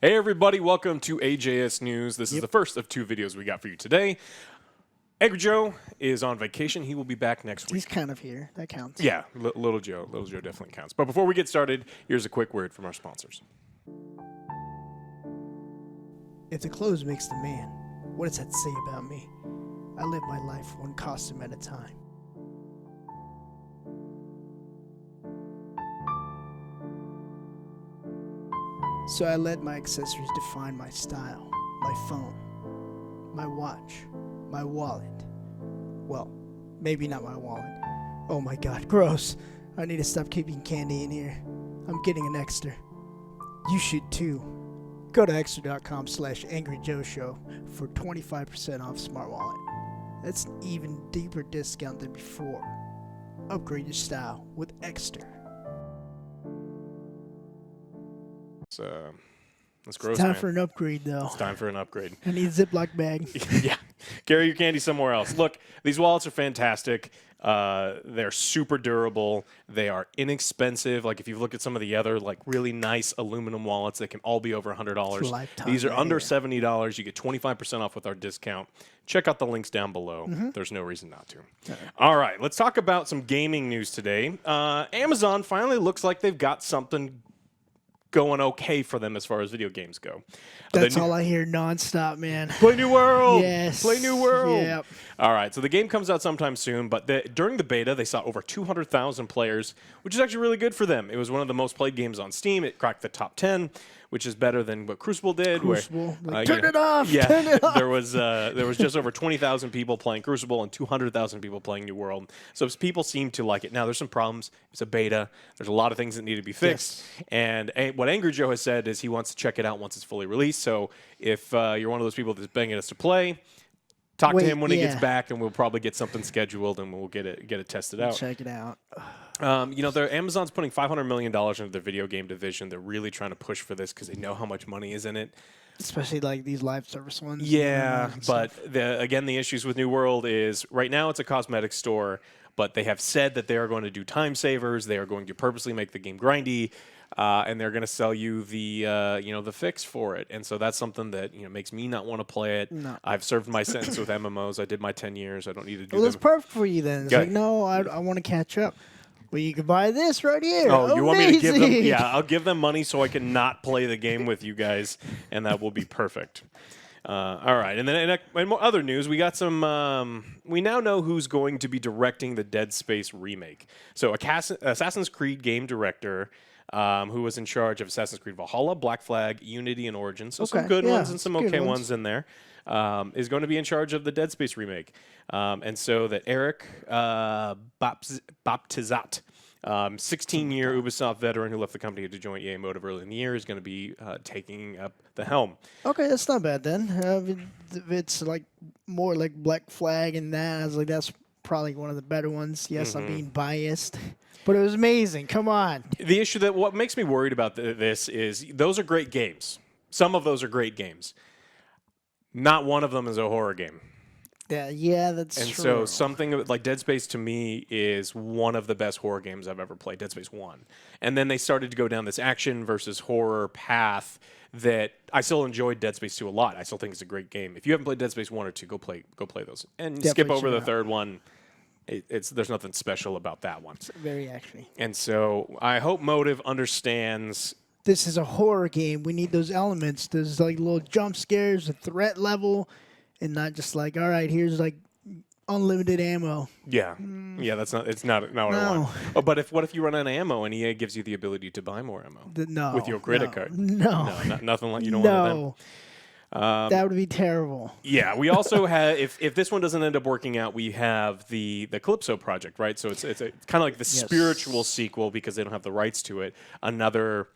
Hey everybody, welcome to AJS News. This is the first of 2 videos we got for you today. ScarJo is on vacation. He will be back next week. He's kind of here. That counts. Yeah, Little Joe. Little Joe definitely counts. But before we get started, here's a quick word from our sponsors. If the clothes makes the man, what does that say about me? I live my life one costume at a time. So I let my accessories define my style, my phone, my watch, my wallet. Well, maybe not my wallet. Oh my god, gross. I need to stop keeping candy in here. I'm getting an extra. You should too. Go to extra.com/angryjoeshow for 25% off Smart Wallet. That's an even deeper discount than before. Upgrade your style with Extra. That's gross, Time man. for an upgrade, though. It's time for an upgrade. I need a Ziploc bag. Yeah. Carry your candy somewhere else. Look, these wallets are fantastic. They're super durable. They are inexpensive. Like if you look at some of the other like really nice aluminum wallets, they can all be over $100. Lifetime These are right under here. $70. You get 25% off with our discount. Check out the links down below. There's no reason not to. All right, let's talk about some gaming news today. Amazon finally looks like they've got something going okay for them as far as video games go. That's all I hear nonstop, man. Play New World! Yes. Play New World! Yep. All right, so the game comes out sometime soon, but during the beta, they saw over 200,000 players, which is actually really good for them. It was one of the most played games on Steam. It cracked the top 10, which is better than what Crucible did. Crucible. Where, Turn it off! Yeah, Turn it off! there was just over 20,000 people playing Crucible and 200,000 people playing New World. So people seem to like it. Now, there's some problems. It's a beta. There's a lot of things that need to be fixed. Yes. And what Angry Joe has said is he wants to check it out once it's fully released. So if you're one of those people that's begging us to play, talk to him when he gets back, and we'll probably get something scheduled, and we'll get it tested out. Check it out. Amazon's putting $500 million into their video game division. They're really trying to push for this because they know how much money is in it. Especially like these live service ones. Yeah, and but stuff. the issues with New World is right now it's a cosmetic store, but they have said that they are going to do time savers. They are going to purposely make the game grindy. And they're going to sell you the fix for it, and so that's something that makes me not want to play it. No. I've served my sentence with MMOs. I did my 10 years. I don't need to do Well, that's them. perfect for you then. It's Yeah. like, no, I want to catch up. Well, you can buy this right here. Oh, you want me to give them? Amazing. Yeah, I'll give them money so I can not play the game with you guys, and that will be perfect. All right, and then in more other news, we got some. We now know who's going to be directing the Dead Space remake. So, Assassin's Creed game director. Who was in charge of Assassin's Creed Valhalla, Black Flag, Unity, and Origins. So some good ones and some okay ones in there. Is going to be in charge of the Dead Space remake. And so that Eric Baptizat, 16-year Ubisoft veteran who left the company to join EA Motive early in the year, is going to be taking up the helm. Okay, that's not bad then. If it's like more like Black Flag and that, I was like, that's probably one of the better ones. Yes, I'm being biased. But it was amazing. Come on. The issue that what makes me worried about this is those are great games. Some of those are great games. Not one of them is a horror game. Yeah, that's and true. so something like Dead Space to me is one of the best horror games I've ever played, Dead Space 1. And then they started to go down this action versus horror path that I still enjoyed Dead Space 2 a lot. I still think it's a great game. If you haven't played Dead Space 1 or 2, go play those. And Definitely skip over check the it out. third one. There's nothing special about that one. It's very actiony. And so I hope Motive understands. This is a horror game. We need those elements. There's like little jump scares, a threat level, and not just like, all right, here's like unlimited ammo. Yeah, yeah, it's not what I want. Oh, but what if you run out of ammo and EA gives you the ability to buy more ammo? No. With your credit card. No. Nothing like you don't want No. That would be terrible. Yeah, we also have if this one doesn't end up working out, we have the Calypso project, right? So it's kind of like the spiritual sequel because they don't have the rights to it. Another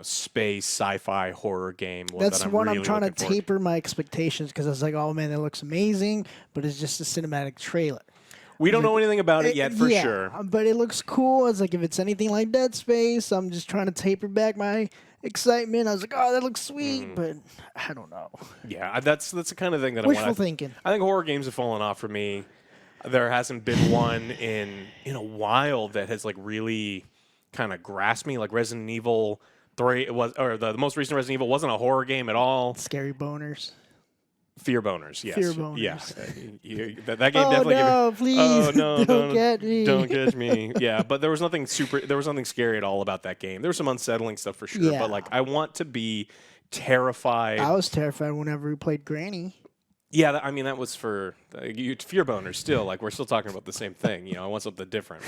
space sci-fi horror game. That's that one really I'm trying to looking forward taper my expectations because I was like, oh man, that looks amazing, but it's just a cinematic trailer. We don't know anything about it yet for sure. But it looks cool. It's like if it's anything like Dead Space, I'm just trying to taper back my excitement. I was like, oh, that looks sweet, but I don't know. Yeah, that's the kind of thing that Wishful I want. thinking. I think horror games have fallen off for me. There hasn't been one in a while that has like really kind of grasped me. Like Resident Evil 3 it was, or the most recent Resident Evil wasn't a horror game at all. Scary boners. Fear boners, yes. Fear boners. Yeah. That game definitely no, gave please. Oh no, don't get me. Don't catch me. Yeah, but there was nothing scary at all about that game. There was some unsettling stuff for sure, Yeah. but like I want to be terrified. I was terrified whenever we played Granny. Yeah, I mean that was for fear boners still. Like we're still talking about the same thing. I want something different.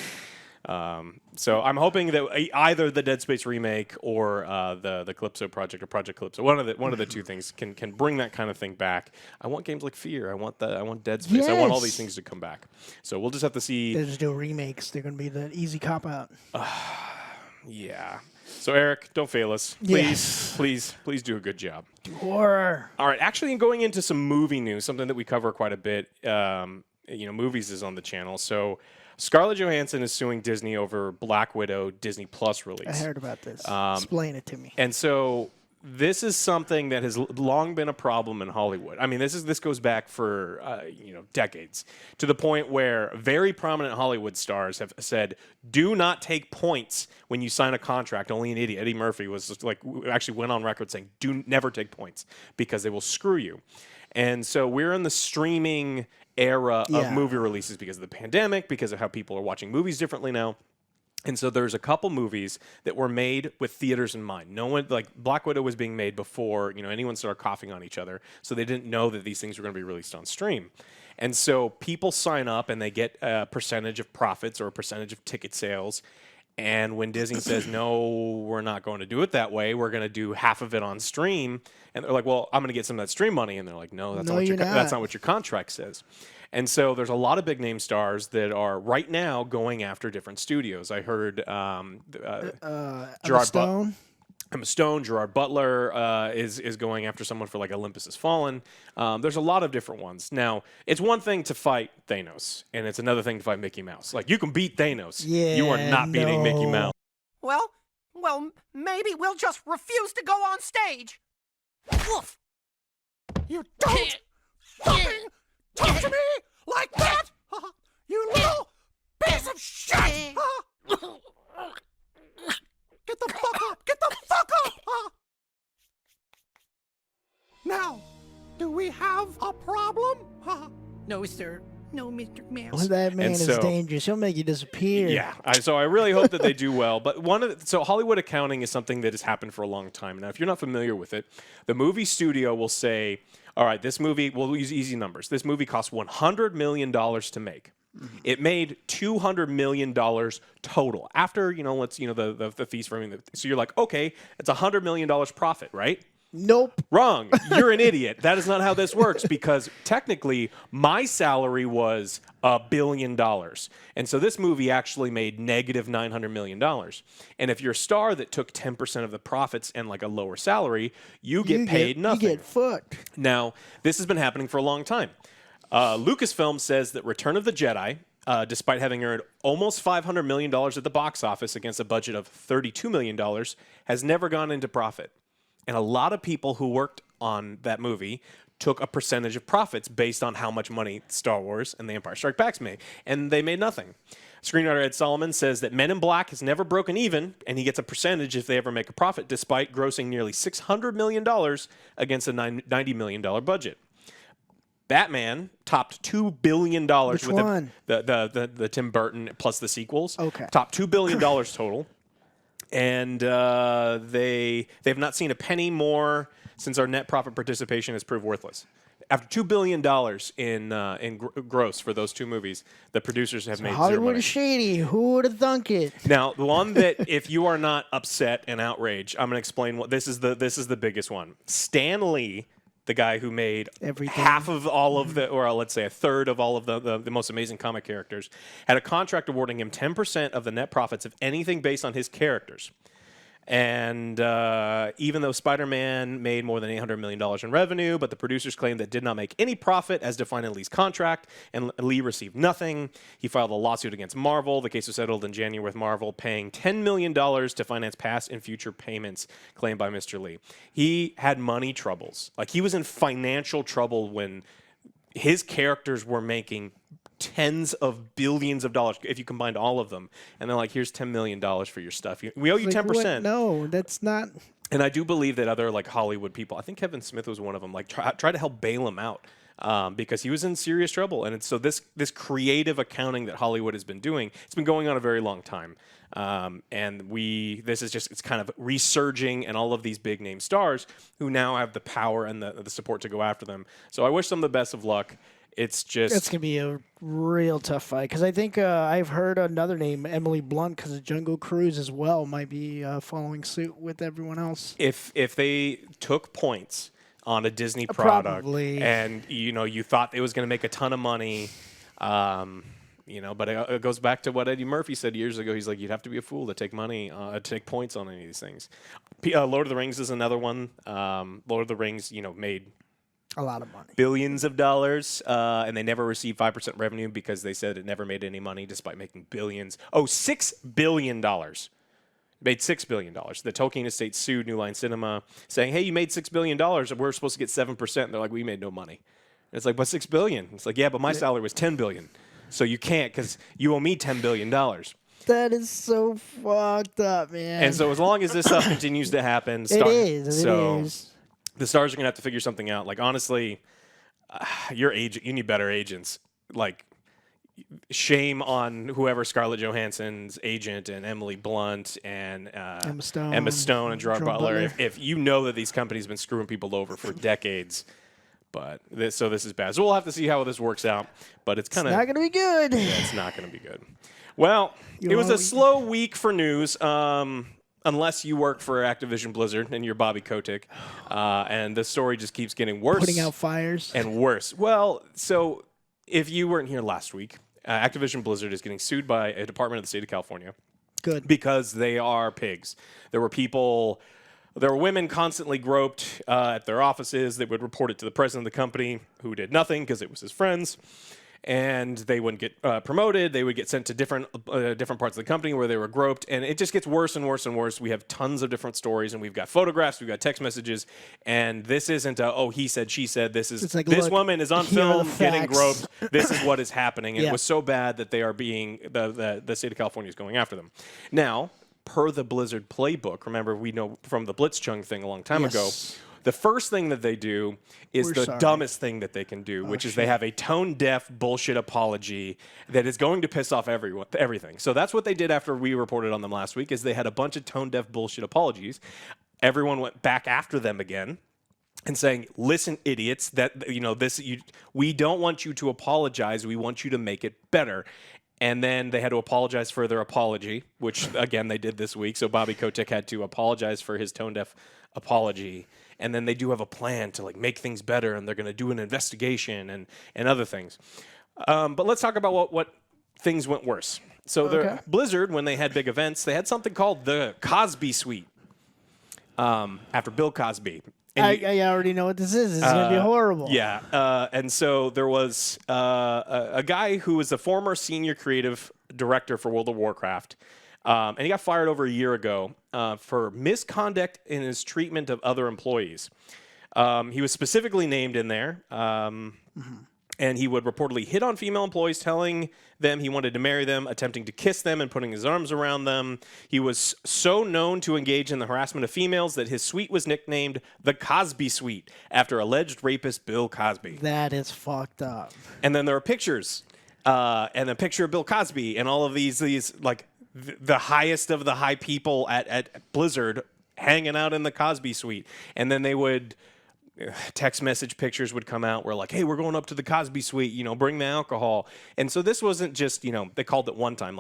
So I'm hoping that either the Dead Space remake or the Calypso project or Project Calypso, one of the two things can bring that kind of thing back. I want games like Fear. I want Dead Space. I want all these things to come back. So we'll just have to see. They're just doing remakes. They're going to be the easy cop out. Yeah. So Eric, don't fail us. Please do a good job. Do horror. All right. Actually, going into some movie news, something that we cover quite a bit. Movies is on the channel. So Scarlett Johansson is suing Disney over Black Widow Disney Plus release. I heard about this. Explain it to me. And so this is something that has long been a problem in Hollywood. I mean, this goes back for decades, to the point where very prominent Hollywood stars have said, "Do not take points when you sign a contract." Only an idiot, Eddie Murphy, was just actually went on record saying, "Do never take points because they will screw you." And so we're in the streaming era of movie releases because of the pandemic, because of how people are watching movies differently now. And so there's a couple movies that were made with theaters in mind. No one, like Black Widow was being made before anyone started coughing on each other, so they didn't know that these things were going to be released on stream. And so people sign up and they get a percentage of profits or a percentage of ticket sales. And when Disney says, "No, we're not going to do it that way. We're going to do half of it on stream," and they're like, "Well, I'm going to get some of that stream money," and they're like, "No, that's not what your contract says." And so there's a lot of big name stars that are right now going after different studios. I heard Emma Stone, Gerard Butler is going after someone for like Olympus Has Fallen. There's a lot of different ones. Now, it's one thing to fight Thanos, and it's another thing to fight Mickey Mouse. Like, you can beat Thanos. Yeah, you are not beating Mickey Mouse. Well, maybe we'll just refuse to go on stage. Woof! You don't fucking talk to me like that! You little piece of shit! Get the fuck up! Get the fuck up! Now, do we have a problem? No, sir. No, Mr. Mouse. Well, that man is dangerous. He'll make you disappear. Yeah, so I really hope that they do well. But so Hollywood accounting is something that has happened for a long time. Now, if you're not familiar with it, the movie studio will say, "All right, this movie, we'll use easy numbers. This movie cost $100 million to make. It made $200 million total after the fees for everything. So you're like, okay, it's $100 million profit, right? Nope. Wrong. You're an idiot. That is not how this works, because technically my salary was $1 billion. And so this movie actually made negative $900 million. And if you're a star that took 10% of the profits and like a lower salary, you get paid nothing. You get fucked. Now, this has been happening for a long time. Lucasfilm says that Return of the Jedi, despite having earned almost $500 million at the box office against a budget of $32 million, has never gone into profit. And a lot of people who worked on that movie took a percentage of profits based on how much money Star Wars and The Empire Strikes Back made, and they made nothing. Screenwriter Ed Solomon says that Men in Black has never broken even, and he gets a percentage if they ever make a profit, despite grossing nearly $600 million against a $90 million budget. Batman topped $2 billion Which with one? The Tim Burton plus the sequels. Okay. Topped $2 billion total. And they've not seen a penny more since our net profit participation has proved worthless. After $2 billion in gross for those two movies, the producers have made Hollywood zero money. is shady. Who would have thunk it? Now, the one that if you are not upset and outraged, I'm going to explain what this is the biggest one. Stan Lee, the guy who made half of all of the, or let's say a third of all of the most amazing comic characters, had a contract awarding him 10% of the net profits of anything based on his characters. And even though Spider-Man made more than $800 million in revenue, but the producers claimed that did not make any profit as defined in Lee's contract, and Lee received nothing. He filed a lawsuit against Marvel. The case was settled in January with Marvel paying $10 million to finance past and future payments claimed by Mr. Lee. He had money troubles. Like, he was in financial trouble when his characters were making tens of billions of dollars if you combined all of them. And they're like, here's $10 million for your stuff. We owe you It's like, 10%. what? No, that's not. And I do believe that other like Hollywood people, I think Kevin Smith was one of them, like try to help bail him out because he was in serious trouble. And so this creative accounting that Hollywood has been doing, it's been going on a very long time. And this is just, it's kind of resurging, and all of these big name stars who now have the power and the support to go after them. So I wish them the best of luck. It's just... It's going to be a real tough fight. Because I think I've heard another name, Emily Blunt, because of Jungle Cruise as well, might be following suit with everyone else. If they took points on a Disney product, Probably. and you thought it was going to make a ton of money, but it goes back to what Eddie Murphy said years ago. He's like, you'd have to be a fool to take money, take points on any of these things. Lord of the Rings is another one. Lord of the Rings, made a lot of money, billions of dollars, and they never received 5% revenue because they said it never made any money despite making billions. Oh, $6 billion. Made $6 billion. The Tolkien estate sued New Line Cinema, saying, hey, you made $6 billion. We're supposed to get 7%. And they're like, we made no money. And it's like, but $6 billion. It's like, yeah, but my salary was $10 billion. So you can't because you owe me $10 billion. That is so fucked up, man. And so as long as this stuff continues to happen, it is. The stars are going to have to figure something out. Like, honestly, your agent, you need better agents. Like, shame on whoever Scarlett Johansson's agent and Emily Blunt and Emma Stone and Gerard Butler. If you know that these companies have been screwing people over for decades. But this is bad. So we'll have to see how this works out. But it's kind of not going to be good. Yeah, it's not going to be good. Well, it was a slow week for news. Unless you work for Activision Blizzard and you're Bobby Kotick, and the story just keeps getting worse. Putting out fires. And worse. Well, so if you weren't here last week, Activision Blizzard is getting sued by a department of the state of California. Good. Because they are pigs. There were women constantly groped at their offices. They would report it to the president of the company, who did nothing because it was his friends. And they wouldn't get promoted. They would get sent to different parts of the company where they were groped. And it just gets worse and worse and worse. We have tons of different stories, and we've got photographs, we've got text messages. And this isn't he said, she said. This woman is on film getting groped. This is what is happening. And it was so bad that they are being, the state of California is going after them. Now, per the Blizzard playbook, remember, we know from the Blitzchung thing a long time ago, the first thing that they do is dumbest thing that they can do, which is they have a tone-deaf bullshit apology that is going to piss off everything. So that's what they did after we reported on them last week, is they had a bunch of tone-deaf bullshit apologies. Everyone went back after them again and saying, listen, idiots, we don't want you to apologize. We want you to make it better. And then they had to apologize for their apology, which, again, they did this week. So Bobby Kotick had to apologize for his tone-deaf apology. And then they do have a plan to make things better, and they're going to do an investigation and other things. But let's talk about what things went worse. So Blizzard, when they had big events, they had something called the Cosby Suite after Bill Cosby. I already know what this is. It's going to be horrible. Yeah. And so there was a guy who was the former senior creative director for World of Warcraft. And he got fired over a year ago for misconduct in his treatment of other employees. He was specifically named in there. And he would reportedly hit on female employees, telling them he wanted to marry them, attempting to kiss them, and putting his arms around them. He was so known to engage in the harassment of females that his suite was nicknamed the Cosby Suite, after alleged rapist Bill Cosby. That is fucked up. And then there are pictures, and a picture of Bill Cosby, and all of these the highest of the high people at Blizzard hanging out in the Cosby Suite. And then they would... text message pictures would come out where hey, we're going up to the Cosby Suite, bring the alcohol. And so this wasn't just, they called it one time.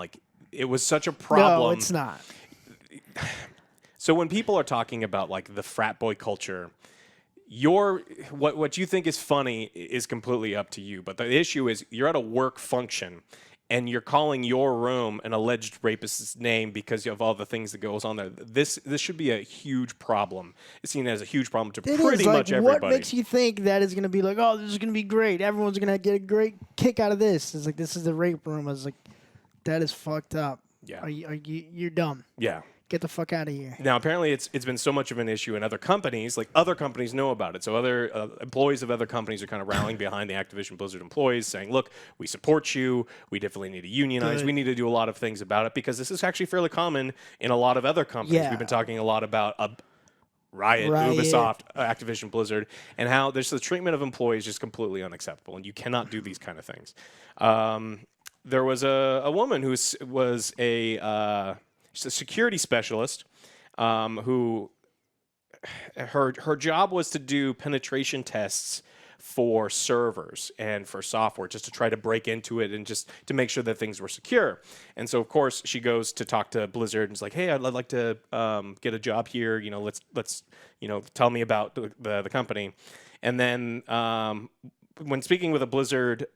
It was such a problem. No, it's not. So when people are talking about the frat boy culture, what you think is funny is completely up to you. But the issue is you're at a work function and you're calling your room an alleged rapist's name because of all the things that goes on there. This should be a huge problem. It's seen as a huge problem to pretty much everybody. What makes you think that is going to be oh, this is going to be great? Everyone's going to get a great kick out of this. It's this is the rape room. I was that is fucked up. Yeah. You're dumb. Yeah. Get the fuck out of here. Now, apparently, it's been so much of an issue in other companies. Like, other companies know about it. So other employees of other companies are kind of rallying behind the Activision Blizzard employees, saying, look, we support you. We definitely need to unionize. Good. We need to do a lot of things about it, because this is actually fairly common in a lot of other companies. Yeah. We've been talking a lot about Riot, Ubisoft, Activision Blizzard, and how there's the treatment of employees just completely unacceptable, and you cannot do these kind of things. There was a woman who was she's a security specialist who her job was to do penetration tests for servers and for software, just to try to break into it and just to make sure that things were secure. And so, of course, she goes to talk to Blizzard and is like, "Hey, I'd like to get a job here. You know, let's tell me about the company." And then when speaking with a Blizzard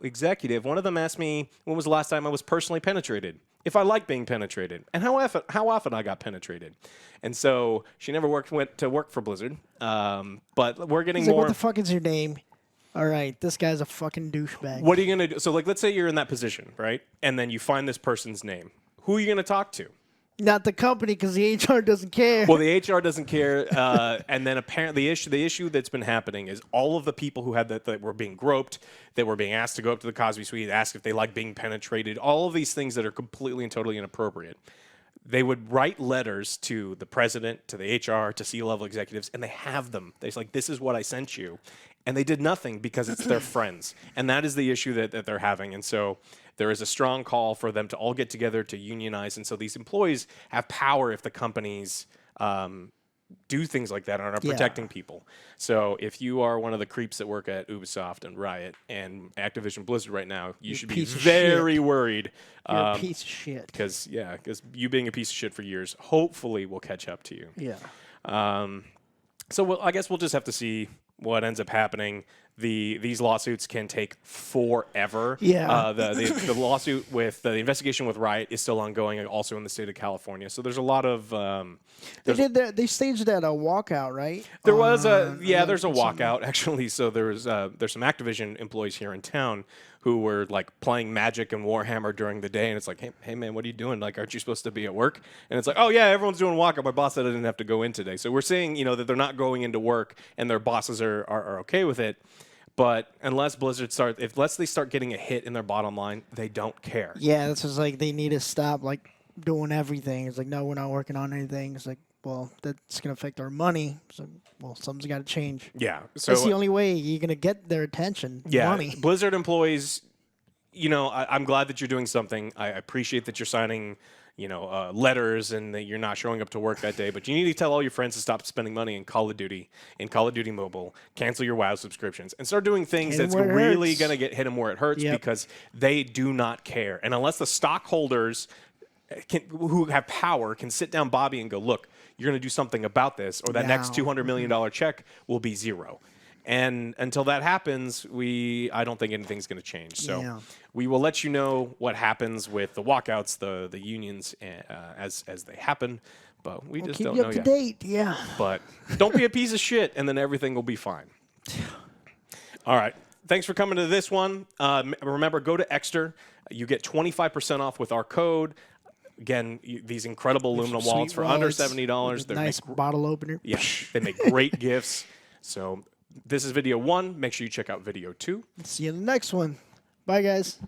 executive, one of them asked me, when was the last time I was personally penetrated? If I like being penetrated, and how often I got penetrated. And so she never went to work for Blizzard, but we're getting He's like, more. what the fuck is your name? All right, this guy's a fucking douchebag. What are you going to do? So, like, let's say you're in that position, right? And then you find this person's name. Who are you going to talk to? Not the company, because the HR doesn't care. Well, the HR doesn't care, and then apparently the issue that's been happening is all of the people who had that were being groped, that were being asked to go up to the Cosby suite, asked if they like being penetrated, all of these things that are completely and totally inappropriate. They would write letters to the president, to the HR, to C-level executives, and they have them. They're like, "This is what I sent you," and they did nothing because it's their friends, and that is the issue that they're having, and so. There is a strong call for them to all get together to unionize, and so these employees have power if the companies do things like that and are protecting people. So if you are one of the creeps that work at Ubisoft and Riot and Activision Blizzard right now, you should be very worried. You're a piece of shit. Because you being a piece of shit for years hopefully will catch up to you. Yeah. So I guess we'll just have to see what ends up happening. These lawsuits can take forever. Yeah. The lawsuit with the investigation with Riot is still ongoing, also in the state of California. So there's a lot of. They staged that a walkout, right? There was there's a walkout actually. So there's some Activision employees here in town who were like playing Magic and Warhammer during the day, and it's like, hey man, what are you doing? Like, aren't you supposed to be at work? And it's like, oh yeah, everyone's doing walkout. My boss said I didn't have to go in today. So we're seeing that they're not going into work and their bosses are okay with it. But unless they start getting a hit in their bottom line, they don't care. Yeah, that's just like they need to stop like doing everything. It's like, no, we're not working on anything. It's like, well, that's gonna affect our money. So, well, something's got to change. Yeah, so that's the only way you're gonna get their attention. Yeah, money. Blizzard employees, I'm glad that you're doing something. I appreciate that you're signing, letters and that you're not showing up to work that day. But you need to tell all your friends to stop spending money in Call of Duty, Mobile, cancel your WoW subscriptions, and start doing things that's really going to hit them where it hurts because they do not care. And unless the stockholders who have power can sit down Bobby and go, look, you're going to do something about this, or that next $200 million check will be zero. And until that happens, I don't think anything's going to change. So we will let you know what happens with the walkouts, the unions, as they happen. But we just don't know yet. Keep you up to date, yeah. But don't be a piece of shit, and then everything will be fine. All right. Thanks for coming to this one. Remember, go to Exter. You get 25% off with our code. Again, these incredible aluminum wallets for under $70. They're nice bottle opener. Yeah, they make great gifts. So this is video 1. Make sure you check out video 2. See you in the next one. Bye, guys.